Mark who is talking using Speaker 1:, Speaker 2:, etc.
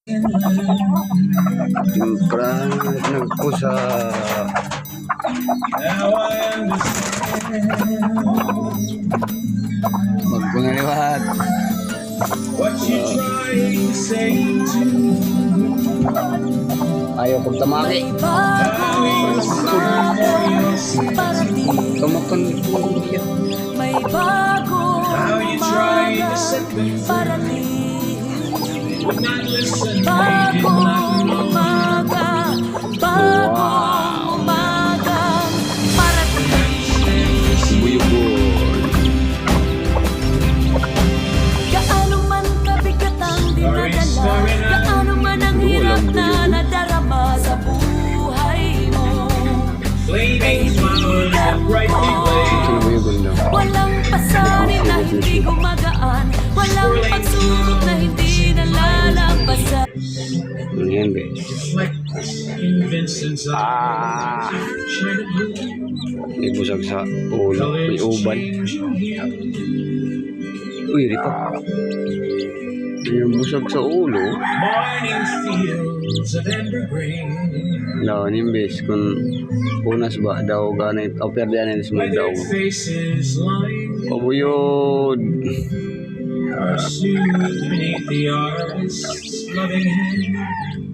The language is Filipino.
Speaker 1: Temprano nagpusa. Magpangaliwat. Ayaw kong tamaki. Tumakan ko niya.
Speaker 2: May bagong umaga parating. Bagong umaga, bagong umaga parating.
Speaker 1: Buyubon.
Speaker 2: Gaano man kabigat ang dinadala, gaano man ang hirap na nadarama sa buhay mo, ay hirap mo. Walang pasanin na hindi gumagaan, walang pagsubok na hindi nalalampasan.
Speaker 1: Ayan, be. May busag sa ulo. May uban. Uy, rito. May busag sa ulo. Lawan yung bes. Kung unas ba daw ganit. O perdianin sa mga daw. Pabuyod.
Speaker 3: Beneath the artist's loving hand.